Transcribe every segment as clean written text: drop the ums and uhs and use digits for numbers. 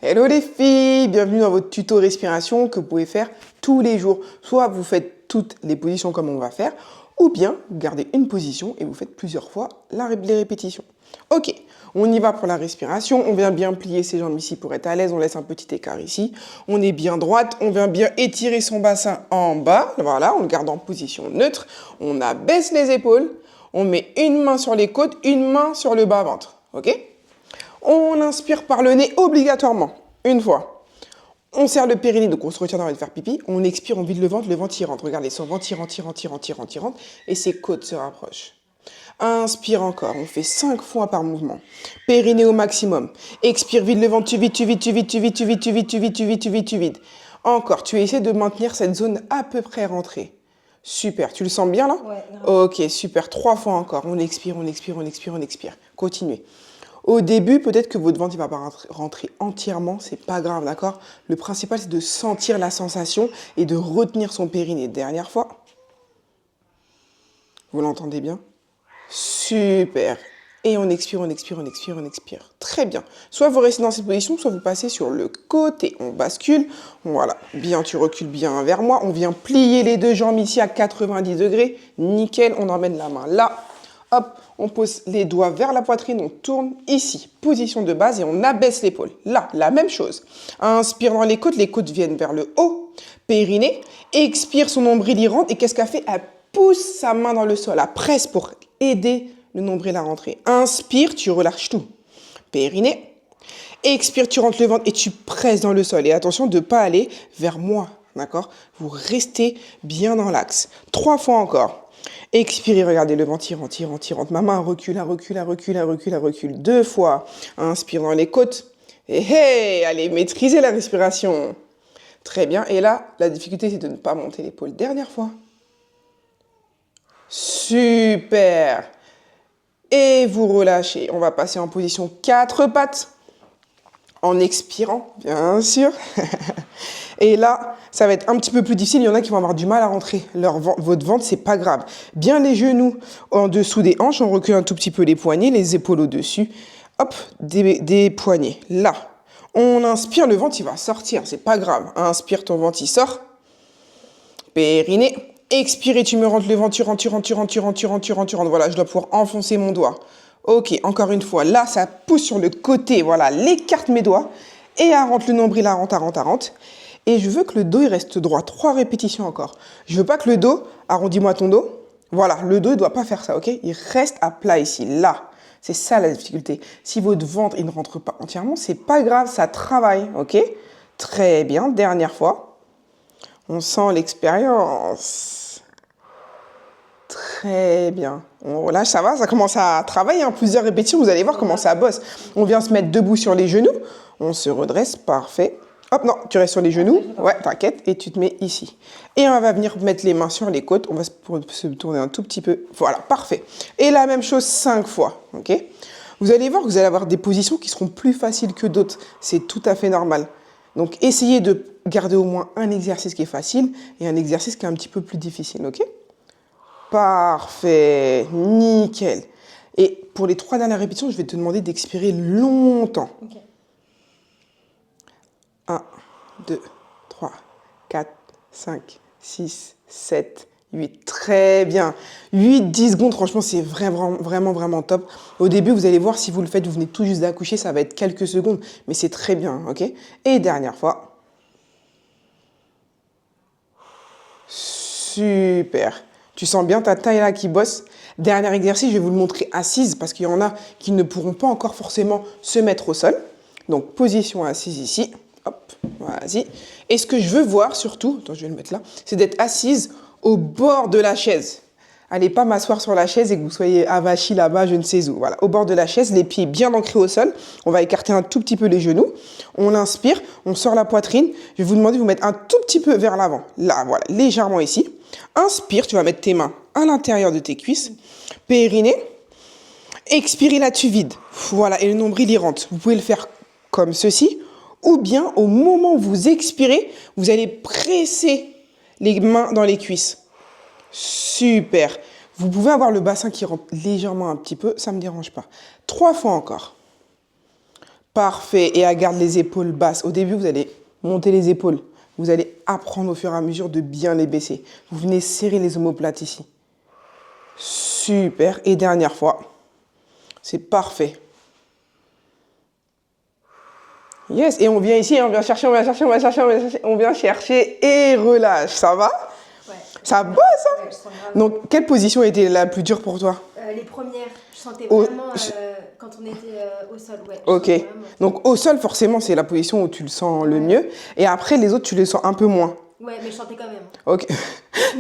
Hello les filles, bienvenue dans votre tuto respiration que vous pouvez faire tous les jours. Soit vous faites toutes les positions comme on va faire, ou bien vous gardez une position et vous faites plusieurs fois les répétitions. Ok, on y va pour la respiration. On vient bien plier ses jambes ici pour être à l'aise. On laisse un petit écart ici. On est bien droite. On vient bien étirer son bassin en bas. Voilà, on le garde en position neutre. On abaisse les épaules. On met une main sur les côtes, une main sur le bas-ventre. Ok ? On inspire par le nez obligatoirement, une fois. On serre le périnée, donc on se retient d'envie de faire pipi. On expire, on vide le ventre y rentre. Regardez, son ventre y rentre, et ses côtes se rapprochent. Inspire encore, on fait 5 fois par mouvement. Périnée au maximum. Expire, vide le ventre, tu vides. Encore, tu essaies de maintenir cette zone à peu près rentrée. Super, tu le sens bien là? Ouais. Ok, super, 3 fois encore. On expire. Continuez. Au début, peut-être que votre ventre ne va pas rentrer entièrement, c'est pas grave, d'accord? Le principal, c'est de sentir la sensation et de retenir son périnée. Dernière fois. Vous l'entendez bien? Super. Et on expire. Très bien. Soit vous restez dans cette position, soit vous passez sur le côté. On bascule. Voilà. Bien, tu recules bien vers moi. On vient plier les deux jambes ici à 90 degrés. Nickel. On emmène la main là. Hop, on pose les doigts vers la poitrine, on tourne ici, position de base et on abaisse l'épaule. Là, la même chose. Inspire dans les côtes viennent vers le haut, périnée. Expire, son nombril y rentre et qu'est-ce qu'elle fait? Elle pousse sa main dans le sol, elle presse pour aider le nombril à rentrer. Inspire, tu relâches tout. Périnée. Expire, tu rentres le ventre et tu presses dans le sol. Et attention de ne pas aller vers moi, d'accord? Vous restez bien dans l'axe. 3 fois encore. Expirez, regardez, le ventre rentre. Ma main recule. 2 fois. Inspire dans les côtes. Et allez, maîtrisez la respiration. Très bien. Et là, la difficulté, c'est de ne pas monter l'épaule. Dernière fois. Super. Et vous relâchez. On va passer en position 4 pattes. En expirant, bien sûr. Et là, ça va être un petit peu plus difficile. Il y en a qui vont avoir du mal à rentrer. Votre ventre, c'est pas grave. Bien les genoux en dessous des hanches. On recule un tout petit peu les poignets, les épaules au-dessus. Hop, des poignets. Là, on inspire, le ventre, il va sortir. C'est pas grave. Inspire, ton ventre, il sort. Périnée. Expire, tu me rentres le ventre, tu rentres. Voilà, je dois pouvoir enfoncer mon doigt. Ok, encore une fois. Là, ça pousse sur le côté. Voilà, l'écarte mes doigts. Et elle rentre le nombril, elle rentre. Et je veux que le dos, il reste droit. 3 répétitions encore. Je veux pas que le dos, arrondis-moi ton dos. Voilà, le dos, il doit pas faire ça, ok? Il reste à plat ici, là. C'est ça la difficulté. Si votre ventre, il ne rentre pas entièrement, c'est pas grave, ça travaille, ok? Très bien, dernière fois. On sent l'expérience. Très bien. On relâche, ça va, ça commence à travailler. Plusieurs répétitions, vous allez voir comment ça bosse. On vient se mettre debout sur les genoux. On se redresse, parfait. Hop, non, tu restes sur les genoux. Ouais, t'inquiète, et tu te mets ici. Et on va venir mettre les mains sur les côtes. On va se tourner un tout petit peu. Voilà, parfait. Et la même chose 5 fois, ok? Vous allez voir que vous allez avoir des positions qui seront plus faciles que d'autres. C'est tout à fait normal. Donc, essayez de garder au moins un exercice qui est facile et un exercice qui est un petit peu plus difficile, ok? Parfait, nickel. Et pour les 3 dernières répétitions, je vais te demander d'expirer longtemps. Okay. 1, 2, 3, 4, 5, 6, 7, 8. Très bien. 8-10 secondes, franchement, c'est vraiment top. Au début, vous allez voir, si vous le faites, vous venez tout juste d'accoucher, ça va être quelques secondes, mais c'est très bien, ok? Et dernière fois. Super. Tu sens bien ta taille là qui bosse. Dernier exercice, je vais vous le montrer assise parce qu'il y en a qui ne pourront pas encore forcément se mettre au sol. Donc, position assise ici. Hop, vas-y. Et ce que je veux voir surtout, attends, je vais le mettre là, c'est d'être assise au bord de la chaise. Allez pas m'asseoir sur la chaise et que vous soyez avachi là-bas, je ne sais où. Voilà, au bord de la chaise, les pieds bien ancrés au sol. On va écarter un tout petit peu les genoux. On inspire, on sort la poitrine. Je vais vous demander de vous mettre un tout petit peu vers l'avant. Là, voilà, légèrement ici. Inspire, tu vas mettre tes mains à l'intérieur de tes cuisses. Périnée. Expire, là, tu vides. Voilà, et le nombril, il rentre. Vous pouvez le faire comme ceci. Ou bien, au moment où vous expirez, vous allez presser les mains dans les cuisses. Super. Vous pouvez avoir le bassin qui rentre légèrement un petit peu, ça ne me dérange pas. 3 fois encore. Parfait. Et à garder les épaules basses. Au début, vous allez monter les épaules. Vous allez apprendre au fur et à mesure de bien les baisser. Vous venez serrer les omoplates ici. Super. Et dernière fois. C'est parfait. Yes. Et on vient ici, on vient chercher, on vient chercher, on vient chercher, on vient chercher. On vient chercher et relâche. Ça va? Ouais. Ça bosse, hein? Ouais, je sens grave. Donc, quelle position était la plus dure pour toi? Les premières, je sentais Au- vraiment quand on était au sol. Ouais, je Ok. sentais vraiment. Donc, au sol, forcément, c'est la position où tu le sens le mieux. Et après, les autres, tu les sens un peu moins. Ouais, mais je sentais quand même. Ok.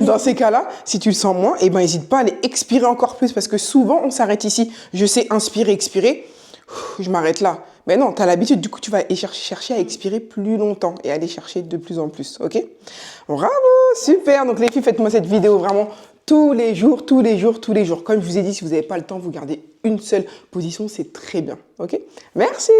Dans ces cas-là, si tu le sens moins, eh ben, n'hésite pas à aller expirer encore plus parce que souvent, on s'arrête ici. Je sais inspirer, expirer. Je m'arrête là. Mais non, tu as l'habitude, du coup, tu vas chercher à expirer plus longtemps et aller chercher de plus en plus. Ok? Bravo, super. Donc, les filles, faites-moi cette vidéo vraiment tous les jours, tous les jours, tous les jours. Comme je vous ai dit, si vous n'avez pas le temps, vous gardez une seule position, c'est très bien. Ok? Merci.